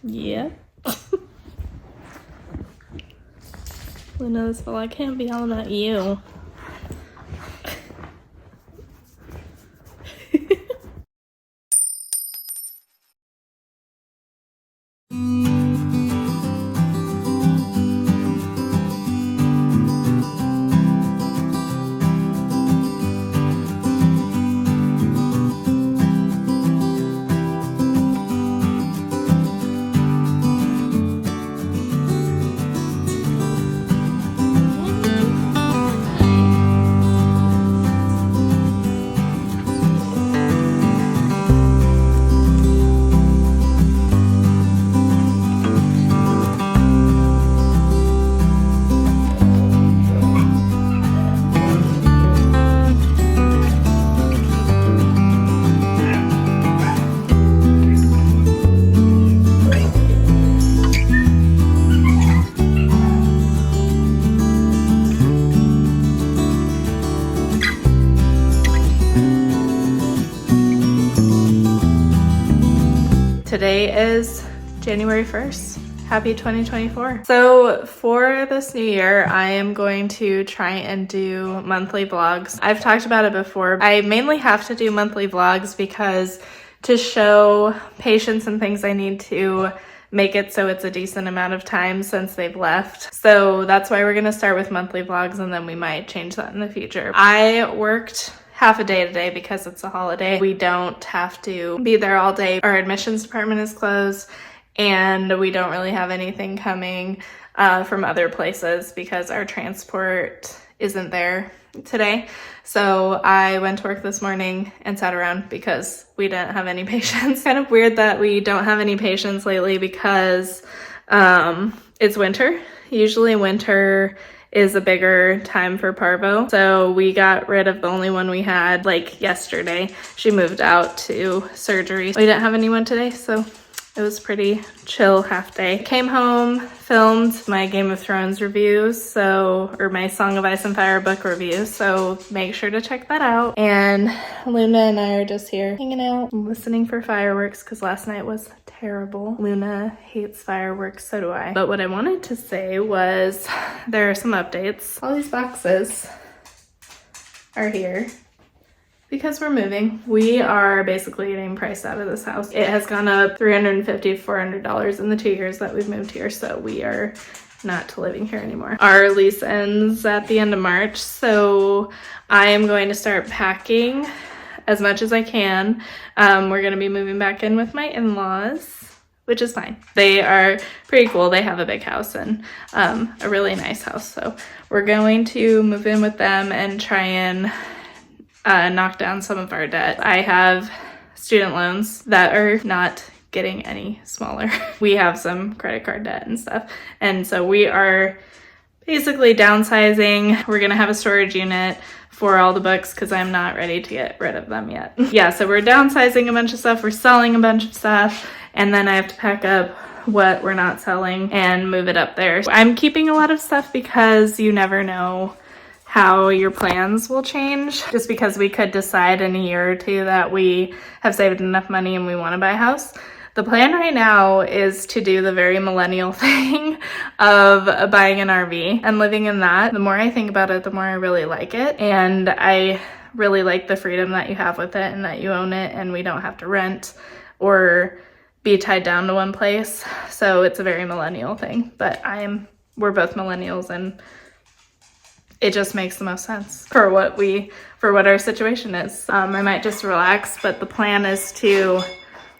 Yeah. Luna's, well, I can't be all about you. Today is January 1st. Happy 2024. So for this new year, I am going to try and do monthly vlogs. I've talked about it before. I mainly have to do monthly vlogs because to show patients and things, I need to make it so it's a decent amount of time since they've left. So that's why we're gonna start with monthly vlogs, and then we might change that in the future. I worked half a day today because it's a holiday. We don't have to be there all day. Our admissions department is closed, and we don't really have anything coming from other places because our transport isn't there today. So I went to work this morning and sat around because we didn't have any patients. Kind of weird that we don't have any patients lately because it's winter. Usually winter is a bigger time for Parvo. So we got rid of the only one we had like yesterday. She moved out to surgery. We didn't have anyone today, so it was pretty chill half day. Came home, filmed my Game of Thrones reviews, or my Song of Ice and Fire book review, so make sure to check that out. And Luna and I are just here hanging out, listening for fireworks because last night was terrible. Luna hates fireworks, so do I. But what I wanted to say was there are some updates. All these boxes are here because we're moving. We are basically getting priced out of this house. It has gone up $350 to $400 in the 2 years that we've moved here, so we are not living here anymore. Our lease ends at the end of March, so I am going to start packing as much as I can. We're gonna be moving back in with my in-laws, which is fine. They are pretty cool. They have a big house and a really nice house, so we're going to move in with them and try and knock down some of our debt. I have student loans that are not getting any smaller. We have some credit card debt and stuff. And so we are basically downsizing. We're gonna have a storage unit for all the books because I'm not ready to get rid of them yet. Yeah, so we're downsizing a bunch of stuff. We're selling a bunch of stuff. And then I have to pack up what we're not selling and move it up there. I'm keeping a lot of stuff because you never know how your plans will change, just because we could decide in a year or two that we have saved enough money and we want to buy a house. The plan right now is to do the very millennial thing of buying an RV and living in that. The more I think about it, the more I really like it. And I really like the freedom that you have with it and that you own it and we don't have to rent or be tied down to one place. So it's a very millennial thing, but we're both millennials and it just makes the most sense for what our situation is. I might just relax, but the plan is to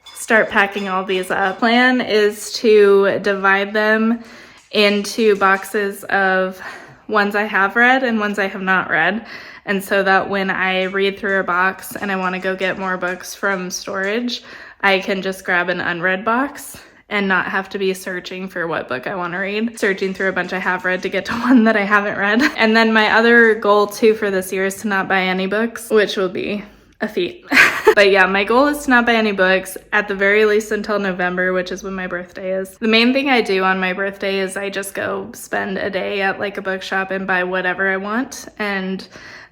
start packing all these up. Plan is to divide them into boxes of ones I have read and ones I have not read. And so that when I read through a box and I want to go get more books from storage, I can just grab an unread box and not have to be searching for what book I want to read, searching through a bunch I have read to get to one that I haven't read. And then my other goal too for this year is to not buy any books, which will be a feat. But yeah, my goal is to not buy any books at the very least until November, which is when my birthday is. The main thing I do on my birthday is I just go spend a day at like a bookshop and buy whatever I want. And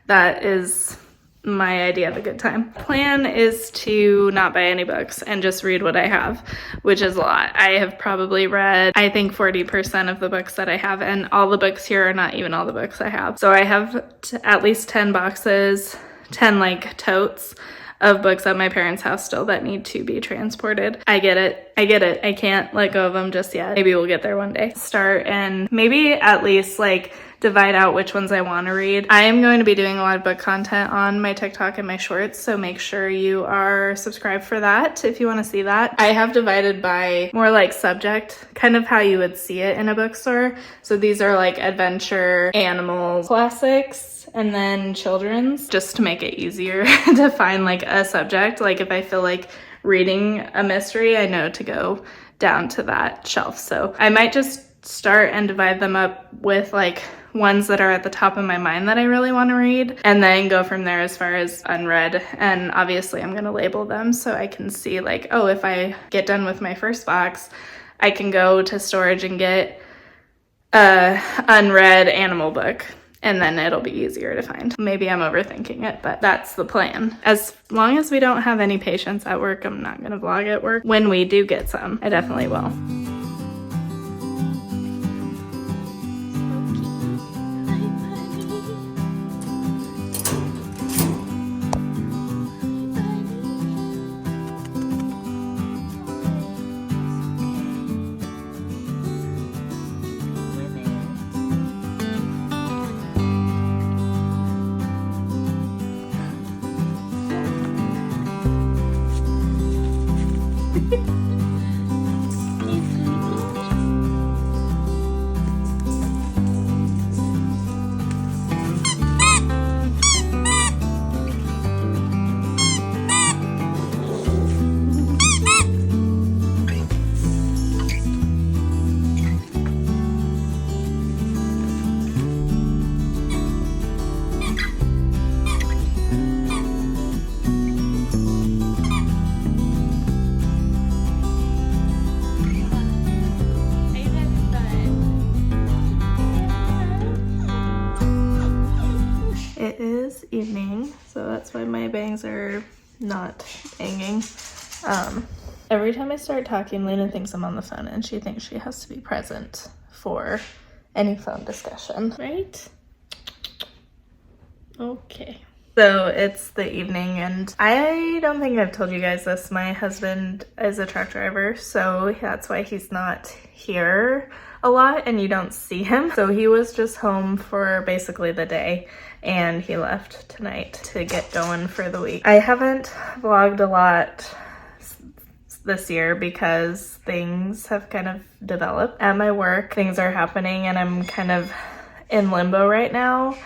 that is my idea of a good time. Plan is to not buy any books and just read what I have, which is a lot. I have probably read, I think 40% of the books that I have, and all the books here are not even all the books I have. So I have at least 10 boxes, 10 like totes of books at my parents' house still that need to be transported. I get it. I can't let go of them just yet. Maybe we'll get there one day. Start and maybe at least like divide out which ones I want to read. I am going to be doing a lot of book content on my TikTok and my shorts, so make sure you are subscribed for that if you want to see that. I have divided by more like subject, kind of how you would see it in a bookstore. So these are like adventure, animals, classics, and then children's, just to make it easier to find like a subject. Like if I feel like reading a mystery, I know to go down to that shelf. So I might just start and divide them up with like ones that are at the top of my mind that I really want to read, and then go from there as far as unread. And obviously I'm going to label them so I can see like, oh, if I get done with my first box, I can go to storage and get a unread animal book, and then it'll be easier to find. Maybe I'm overthinking it, but that's the plan. As long as we don't have any patients at work, I'm not going to vlog at work. When we do get some, I definitely will. Evening, so that's why my bangs are not hanging. Every time I start talking, Luna thinks I'm on the phone and she thinks she has to be present for any phone discussion, right? Okay. So it's the evening, and I don't think I've told you guys this. My husband is a truck driver, so that's why he's not here a lot and you don't see him. So he was just home for basically the day, and he left tonight to get going for the week. I haven't vlogged a lot this year because things have kind of developed at my work. Things are happening and I'm kind of in limbo right now.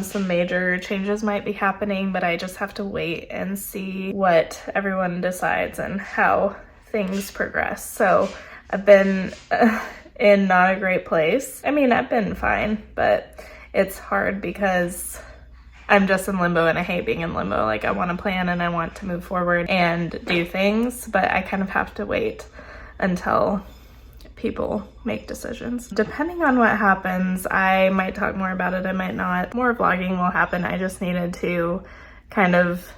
Some major changes might be happening, but I just have to wait and see what everyone decides and how things progress. So I've been in not a great place. I mean, I've been fine, but it's hard because I'm just in limbo and I hate being in limbo. Like, I want to plan and I want to move forward and do things, but I kind of have to wait until people make decisions. Depending on what happens, I might talk more about it, I might not. More vlogging will happen. I just needed to kind of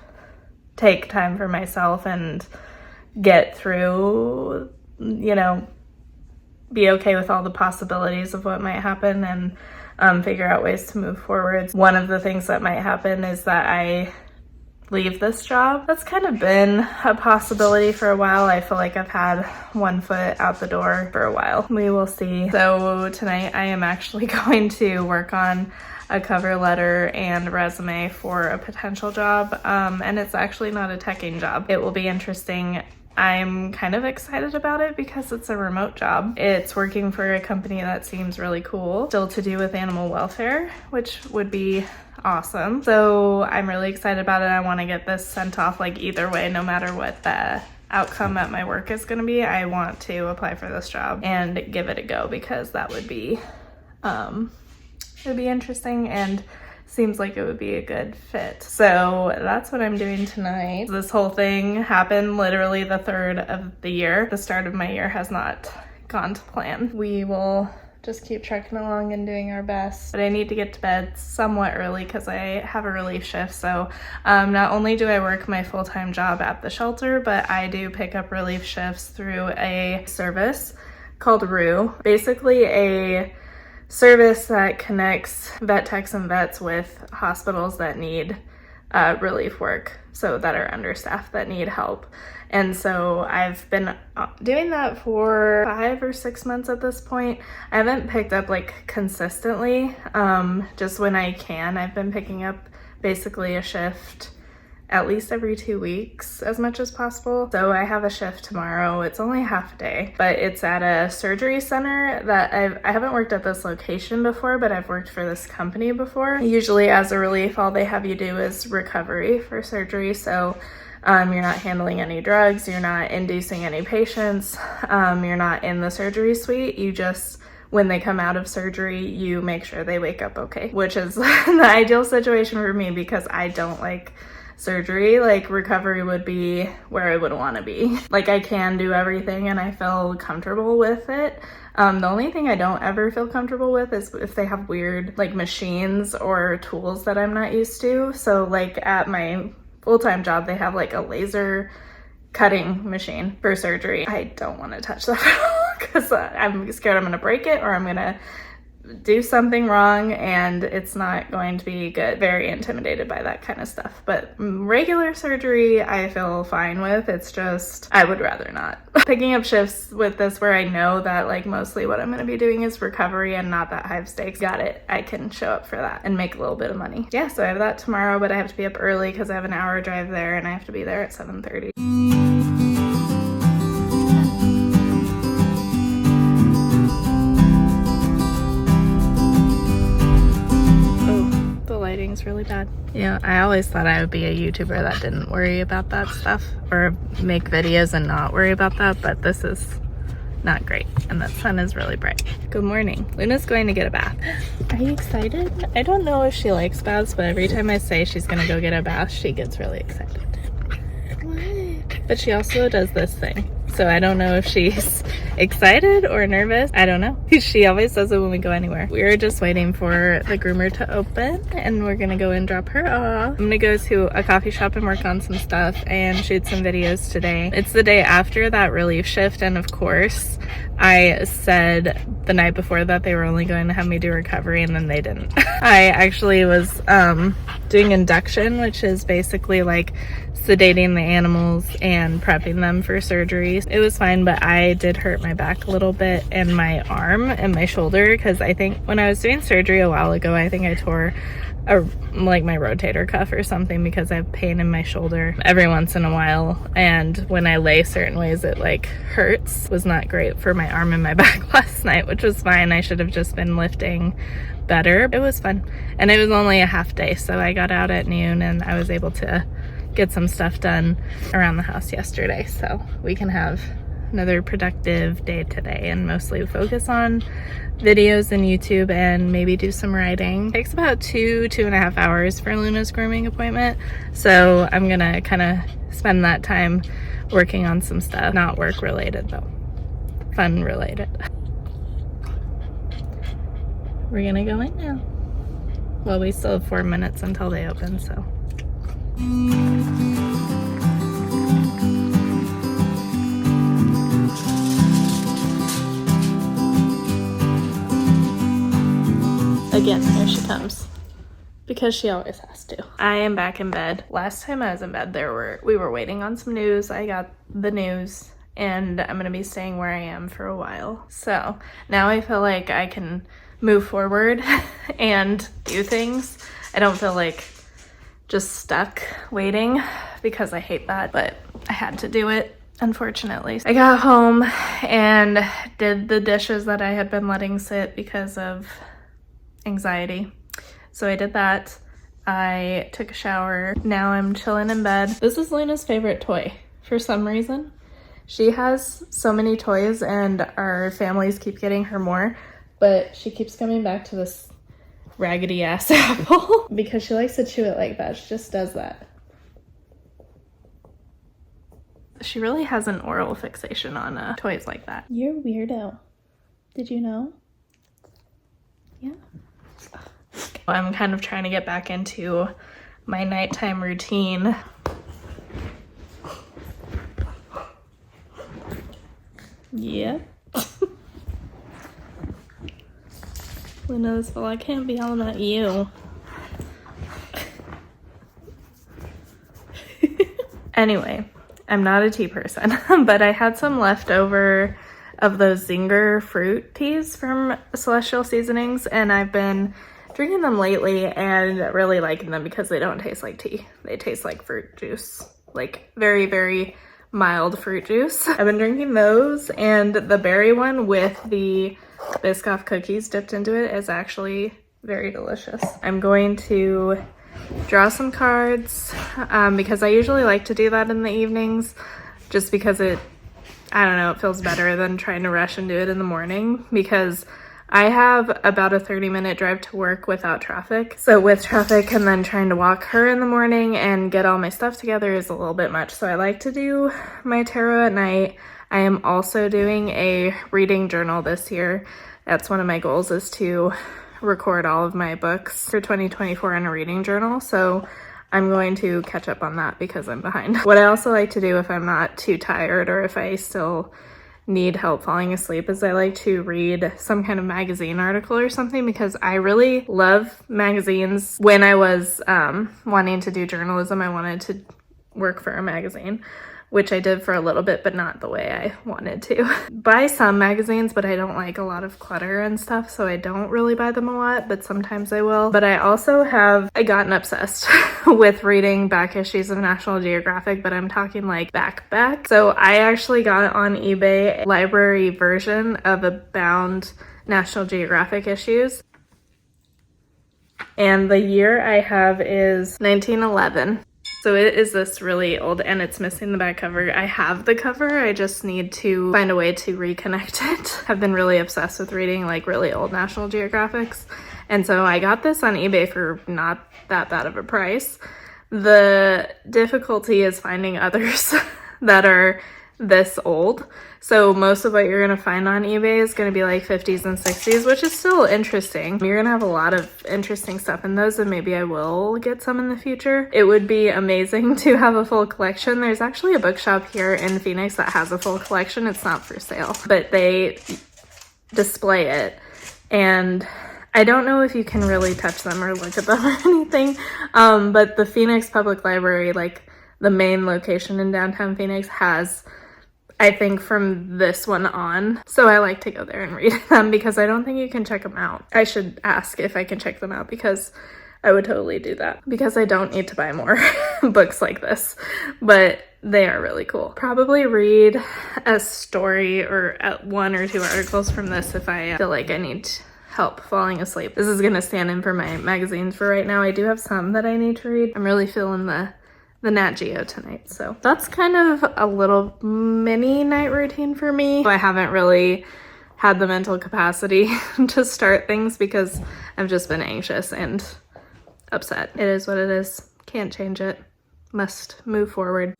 take time for myself and get through, you know, be okay with all the possibilities of what might happen and figure out ways to move forward. One of the things that might happen is that I leave this job. That's kind of been a possibility for a while. I feel like I've had one foot out the door for a while. We will see. So tonight I am actually going to work on a cover letter and resume for a potential job, and it's actually not a teching job. It will be interesting. I'm kind of excited about it because it's a remote job. It's working for a company that seems really cool, still to do with animal welfare, which would be awesome. So I'm really excited about it. I want to get this sent off, like, either way, no matter what the outcome at my work is going to be. I want to apply for this job and give it a go because that would be interesting and seems like it would be a good fit. So that's what I'm doing tonight. This whole thing happened literally the 3rd of the year. The start of my year has not gone to plan. We will just keep trucking along and doing our best. But I need to get to bed somewhat early because I have a relief shift. So not only do I work my full-time job at the shelter, but I do pick up relief shifts through a service called RU. Basically a service that connects vet techs and vets with hospitals that need relief work, so that are understaffed, that need help. And so I've been doing that for 5 or 6 months at this point. I haven't picked up like consistently, just when I can. I've been picking up basically a shift at least every 2 weeks as much as possible. So I have a shift tomorrow. It's only half a day, but it's at a surgery center that I haven't worked at this location before, but I've worked for this company before. Usually as a relief, all they have you do is recovery for surgery. So you're not handling any drugs, you're not inducing any patients, you're not in the surgery suite. You just, when they come out of surgery, you make sure they wake up okay, which is the ideal situation for me because I don't like surgery. Like recovery would be where I would want to be. Like I can do everything and I feel comfortable with it. The only thing I don't ever feel comfortable with is if they have weird like machines or tools that I'm not used to. So like at my full-time job, they have like a laser cutting machine for surgery. I don't want to touch that at all because I'm scared I'm going to break it or I'm going to do something wrong and it's not going to be good. Very intimidated by that kind of stuff. But regular surgery, I feel fine with. It's just, I would rather not. Picking up shifts with this where I know that like mostly what I'm going to be doing is recovery and not that high of stakes. Got it. I can show up for that and make a little bit of money. Yeah, so I have that tomorrow, but I have to be up early because I have an hour drive there and I have to be there at 7:30. Lighting's really bad. Yeah, I always thought I would be a YouTuber that didn't worry about that stuff or make videos and not worry about that, but this is not great and the sun is really bright. Good morning. Luna's going to get a bath. Are you excited? I don't know if she likes baths, but every time I say she's gonna go get a bath, she gets really excited. What? But she also does this thing. So I don't know if she's excited or nervous. I don't know. She always does it when we go anywhere. We're just waiting for the groomer to open and we're gonna go and drop her off. I'm gonna go to a coffee shop and work on some stuff and shoot some videos today. It's the day after that relief shift, and of course I said the night before that they were only going to have me do recovery, and then they didn't. I actually was doing induction, which is basically like sedating the animals and prepping them for surgery. It was fine, but I did hurt my back a little bit and my arm and my shoulder because I think when I was doing surgery a while ago, I think I tore like my rotator cuff or something because I have pain in my shoulder every once in a while, and when I lay certain ways it like hurts. It was not great for my arm and my back last night, which was fine. I should have just been lifting better. It was fun, and it was only a half day, so I got out at noon and I was able to get some stuff done around the house yesterday, so we can have another productive day today and mostly focus on videos and YouTube and maybe do some writing. It takes about 2.5 hours for Luna's grooming appointment, so I'm gonna kind of spend that time working on some stuff. Not work related though, fun related. We're gonna go in now. Well, we still have 4 minutes until they open, so. Again, here she comes. Because she always has to. I am back in bed. Last time I was in bed, we were waiting on some news. I got the news and I'm gonna be staying where I am for a while. So now I feel like I can move forward and do things. I don't feel like just stuck waiting because I hate that, but I had to do it, unfortunately. I got home and did the dishes that I had been letting sit because of anxiety. So I did that. I took a shower. Now I'm chilling in bed. This is Luna's favorite toy for some reason. She has so many toys and our families keep getting her more, but she keeps coming back to this raggedy ass apple because she likes to chew it like that. She just does that. She really has an oral fixation on toys like that. You're a weirdo. Did you know? I'm kind of trying to get back into my nighttime routine. Yep. Luna, this vlog can't be all about you. Anyway, I'm not a tea person, but I had some leftover of those Zinger fruit teas from Celestial Seasonings, and I've been drinking them lately and really liking them because they don't taste like tea. They taste like fruit juice, like very, very mild fruit juice. I've been drinking those, and the berry one with the Biscoff cookies dipped into it is actually very delicious. I'm going to draw some cards because I usually like to do that in the evenings just because I don't know, it feels better than trying to rush and do it in the morning, because I have about a 30-minute drive to work without traffic. So with traffic and then trying to walk her in the morning and get all my stuff together is a little bit much. So I like to do my tarot at night. I am also doing a reading journal this year. That's one of my goals, is to record all of my books for 2024 in a reading journal. So I'm going to catch up on that because I'm behind. What I also like to do if I'm not too tired or if I still need help falling asleep is I like to read some kind of magazine article or something, because I really love magazines. When I was wanting to do journalism, I wanted to work for a magazine, which I did for a little bit, but not the way I wanted to. Buy some magazines, but I don't like a lot of clutter and stuff, so I don't really buy them a lot, but sometimes I will. But I also have gotten obsessed with reading back issues of National Geographic, but I'm talking like back. So I actually got on eBay a library version of a bound National Geographic issues. And the year I have is 1911. So it is this really old, and it's missing the back cover. I have the cover, I just need to find a way to reconnect it. I've been really obsessed with reading like really old National Geographics. And so I got this on eBay for not that bad of a price. The difficulty is finding others that are this old. So most of what you're gonna find on eBay is gonna be like 50s and 60s, which is still interesting. You're gonna have a lot of interesting stuff in those, and maybe I will get some in the future. It would be amazing to have a full collection. There's actually a bookshop here in Phoenix that has a full collection. It's not for sale, but they display it, and I don't know if you can really touch them or look at them or anything, but the Phoenix Public Library, like the main location in downtown Phoenix, has, I think, from this one on. So I like to go there and read them because I don't think you can check them out. I should ask if I can check them out because I would totally do that, because I don't need to buy more books like this, but they are really cool. Probably read a story or one or two articles from this if I feel like I need help falling asleep. This is gonna stand in for my magazines for right now. I do have some that I need to read. I'm really feeling the Nat Geo tonight. So that's kind of a little mini night routine for me. I haven't really had the mental capacity to start things because I've just been anxious and upset. It is what it is. Can't change it. Must move forward.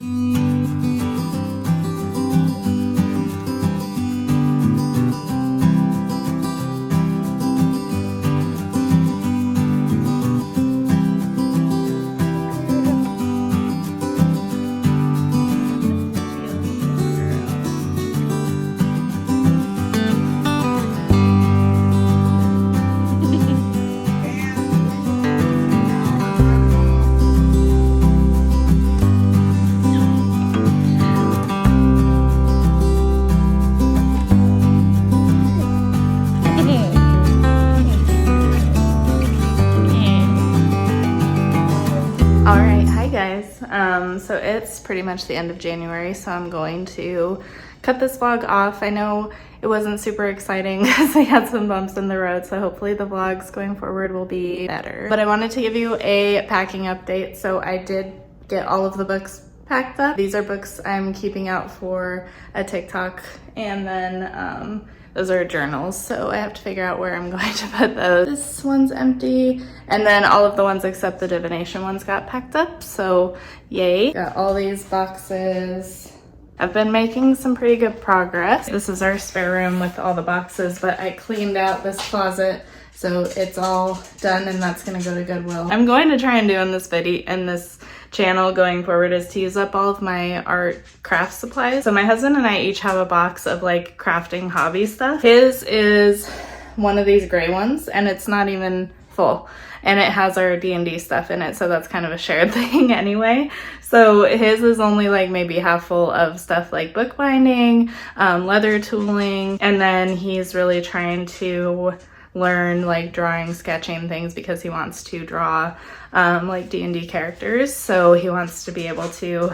So it's pretty much the end of January, so I'm going to cut this vlog off. I know it wasn't super exciting because I had some bumps in the road, so hopefully the vlogs going forward will be better. But I wanted to give you a packing update. So I did get all of the books packed up. These are books I'm keeping out for a TikTok, and then those are journals, so I have to figure out where I'm going to put those. This one's empty, and then all of the ones except the divination ones got packed up, so yay. Got all these boxes. I've been making some pretty good progress. This is our spare room with all the boxes, but I cleaned out this closet So it's all done and that's gonna go to Goodwill. I'm going to try and do in this channel going forward is to use up all of my art craft supplies. So my husband and I each have a box of like crafting hobby stuff. His is one of these gray ones and it's not even full. And it has our D&D stuff in it, so that's kind of a shared thing anyway. So his is only like maybe half full of stuff like bookbinding, leather tooling, and then he's really trying to learn like drawing, sketching things because he wants to draw like D&D characters. So he wants to be able to,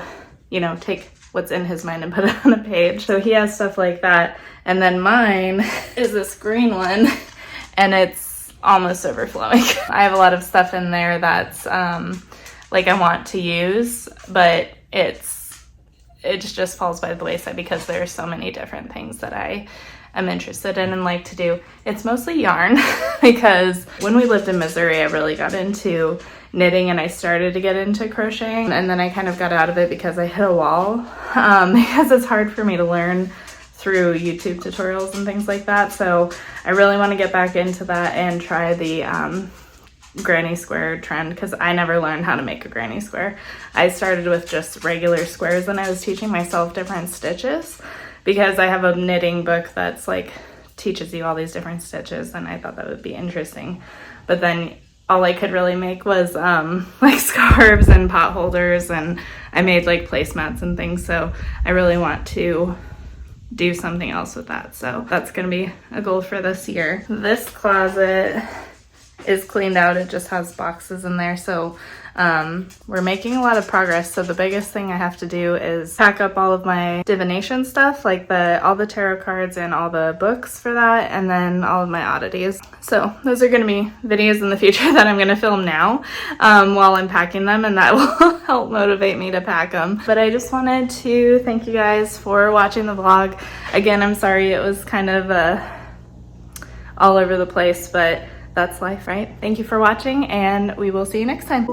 you know, take what's in his mind and put it on a page. So he has stuff like that. And then mine is this green one and it's almost overflowing. I have a lot of stuff in there that's like I want to use, but it just falls by the wayside because there are so many different things that I am interested in and like to do. It's mostly yarn because when we lived in Missouri, I really got into knitting and I started to get into crocheting, and then I kind of got out of it because I hit a wall because it's hard for me to learn through YouTube tutorials and things like that. So I really want to get back into that and try the granny square trend because I never learned how to make a granny square. I started with just regular squares and I was teaching myself different stitches because I have a knitting book that's like teaches you all these different stitches, and I thought that would be interesting. But then all I could really make was like scarves and pot holders, and I made like placemats and things. So I really want to do something else with that. So that's gonna be a goal for this year. This closet is cleaned out. It just has boxes in there. So we're making a lot of progress. So the biggest thing I have to do is pack up all of my divination stuff, like all the tarot cards and all the books for that, and then all of my oddities. So those are gonna be videos in the future that I'm gonna film now while I'm packing them, and that will help motivate me to pack them. But I just wanted to thank you guys for watching the vlog. Again, I'm sorry it was kind of all over the place, but that's life, right? Thank you for watching, and we will see you next time.